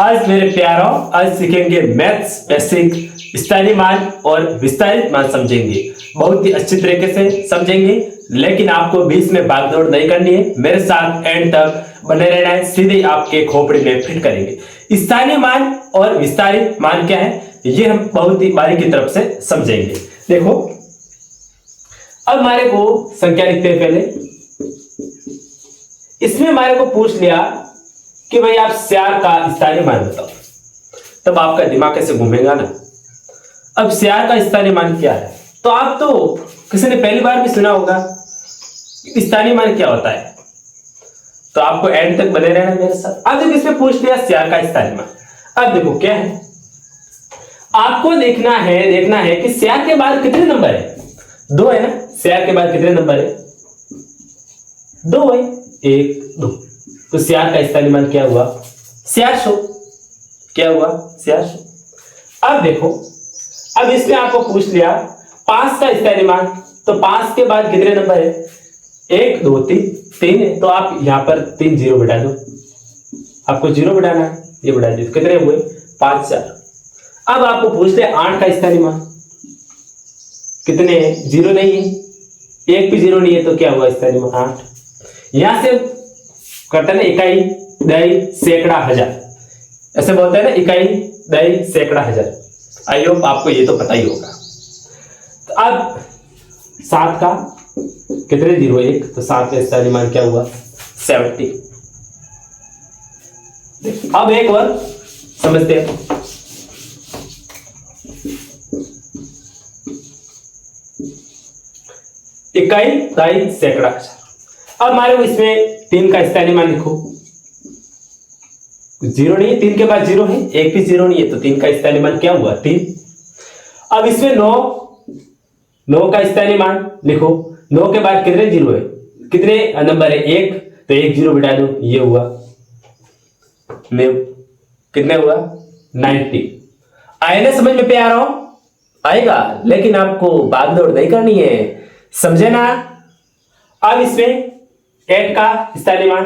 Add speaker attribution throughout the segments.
Speaker 1: आज मेरे प्यारों, आज सीखेंगे मैथ्स बेसिक, स्थानीय मान और विस्तारित मान समझेंगे। बहुत ही अच्छी तरीके से समझेंगे, लेकिन आपको बीच में भागदौड़ नहीं करनी है। मेरे साथ एंड तक बने रहना है, सीधे आपके खोपड़ी में फिट करेंगे। स्थानीय मान और विस्तारित मान क्या है, ये हम बहुत ही बारीकी की तरफ से समझेंगे। देखो, अब हमारे को संख्या लिखते हैं। पहले इसमें हमारे को पूछ लिया कि भाई आप 4 का स्थानीय मान बताओ, तब आपका दिमाग कैसे घूमेगा ना। अब 4 का स्थानीय मान क्या है, तो आप तो किसी ने पहली बार भी सुना होगा स्थानीय मान क्या होता है, तो आपको एंड तक बने रहना मेरे साथ। अब देखो, इसमें पूछ लिया 4 का स्थानीय मान। अब देखो क्या है, आपको देखना है कि 4 के बाद कितने नंबर है। 2 है ना, 4 के बाद कितने नंबर है, 2 है, 1 2। तो 4 का स्थानीय मान क्या हुआ, 400। क्या हुआ, 400। अब देखो, अब इसमें आपको पूछ लिया 5 का स्थानीय मान, तो 5 के बाद कितने नंबर है, 1 2 3 है। तो आप यहां पर 3 जीरो बिठा दो, आपको जीरो बिठाना है, ये बिठा दो, कितने हुए 5 4। अब आपको पूछ लिया 8 का स्थानीय मान, कितने हैं, जीरो नहीं है, एक भी जीरो नहीं है, तो क्या हुआ स्थानीय मान 8। यहां से करते ना इकाई दही सैकड़ा हजार, ऐसे बोलते हैं ना, इकाई दही सैकड़ा हजार। आई होप आपको ये तो पता ही होगा। तो अब 7 का कितने जीरो, 1, तो 7 का स्थानीय मान क्या हुआ 70। अब एक और समझते हैं। इकाई दही सैकड़ा हजार। अब हमारे को इसमें 3 का स्थानीय मान लिखो, जीरो नहीं है, 3 के बाद जीरो है, एक भी जीरो नहीं है, तो 3 का स्थानीय मान क्या हुआ 3। अब इसमें 9 का स्थानीय मान लिखो, 9 के बाद कितने जीरो है, कितने नंबर है, 1, तो 1 जीरो बिठा दो, ये हुआ कितने हुआ 90। आए ना समझ में प्यारों, आएगा, लेकिन आपको भागदौड़ नहीं करनी है, समझे ना। अब इसमें 8 का स्थानीय मान,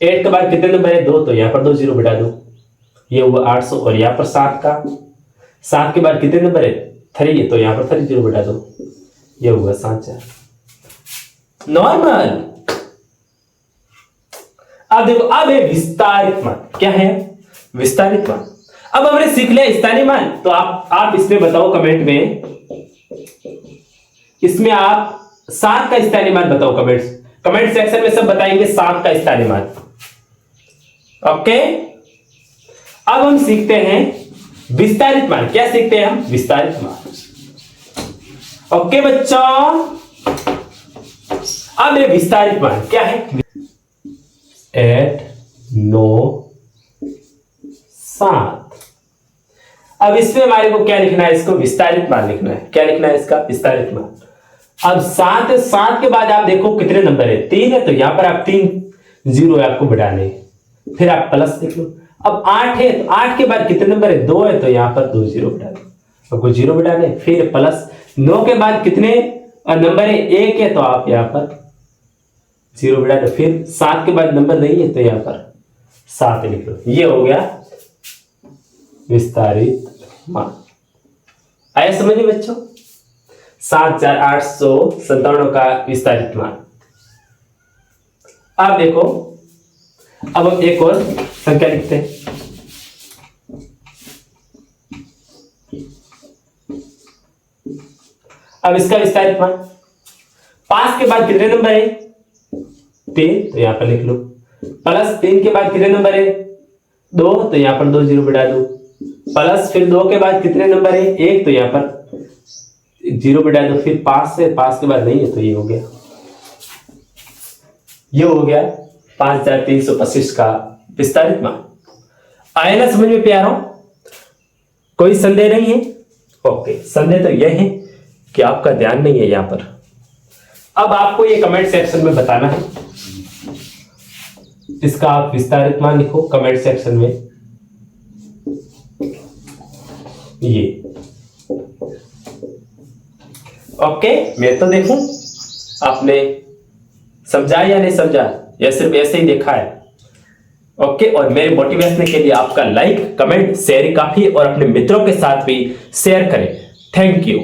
Speaker 1: 8 के बाद कितने नंबर है, 2, तो यहां पर 2 जीरो बिठा दो, ये हुआ 800। और यहां पर 7 के बाद कितने नंबर है, 3 है, तो यहां पर 3 जीरो बिठा दो, ये हुआ 7 4 नॉर्मल। अब देखो, अब है विस्तारित मान। क्या है, विस्तारित मान। अब हमने सीख लिया स्थानीय मान, तो आप इसमें बताओ कमेंट में, इसमें आप 7 का स्थानीय मान बताओ। कमेंट सेक्शन में सब बताएंगे 7 का स्थानीय मान। ओके, अब हम सीखते हैं विस्तारित मान। क्या सीखते हैं हम, विस्तारित मान। ओके बच्चों, अब ये विस्तारित मान क्या है, 8 9 7। अब इसमें हमारे को क्या लिखना है, इसको विस्तारित मान लिखना है। क्या लिखना है इसका, विस्तारित मान। अब 7 के बाद आप देखो कितने नंबर है, 3 है, तो यहां पर आप 3 जीरो है, आपको बिठाने, फिर आप प्लस लिख लो। अब 8 है, तो 8 के बाद कितने नंबर है, 2 है, तो यहां पर 2 जीरो बिठा दो, आपको जीरो बिठाने, फिर प्लस। 9 के बाद कितने नंबर है, 1 है, तो आप यहां पर जीरो बिठा दो, फिर 7 के बाद नंबर नहीं है, तो यहां पर 7 लिख लो। ये हो गया विस्तारित मान। आया समझ में बच्चों, 7 4 857 का विस्तारित मान। अब देखो, अब हम एक और संख्या लिखते हैं। अब इसका विस्तारित मान, 5 के बाद कितने नंबर है, 3, तो यहां पर लिख लो, प्लस 3 के बाद कितने नंबर है, 2, तो यहां पर 2 जीरो बिठा दो, प्लस फिर 2 के बाद कितने नंबर है, 1, तो यहां पर जीरो बिठा दो, फिर 5 से 5 के बाद नहीं है, तो ये हो गया, ये हो गया 5325 का विस्तारित मान। आया ना समझ में प्यारों, कोई संदेह नहीं है। ओके, संदेह तो यह है कि आपका ध्यान नहीं है यहां पर। अब आपको ये कमेंट सेक्शन में बताना है, इसका आप विस्तारित मान लिखो कमेंट सेक्शन में। ये ओके, मैं तो देखूं आपने समझा या नहीं समझा, या सिर्फ ऐसे ही देखा है। ओके, और मेरे मोटिवेशन के लिए आपका लाइक, कमेंट, शेयर काफी, और अपने मित्रों के साथ भी शेयर करें। Thank you.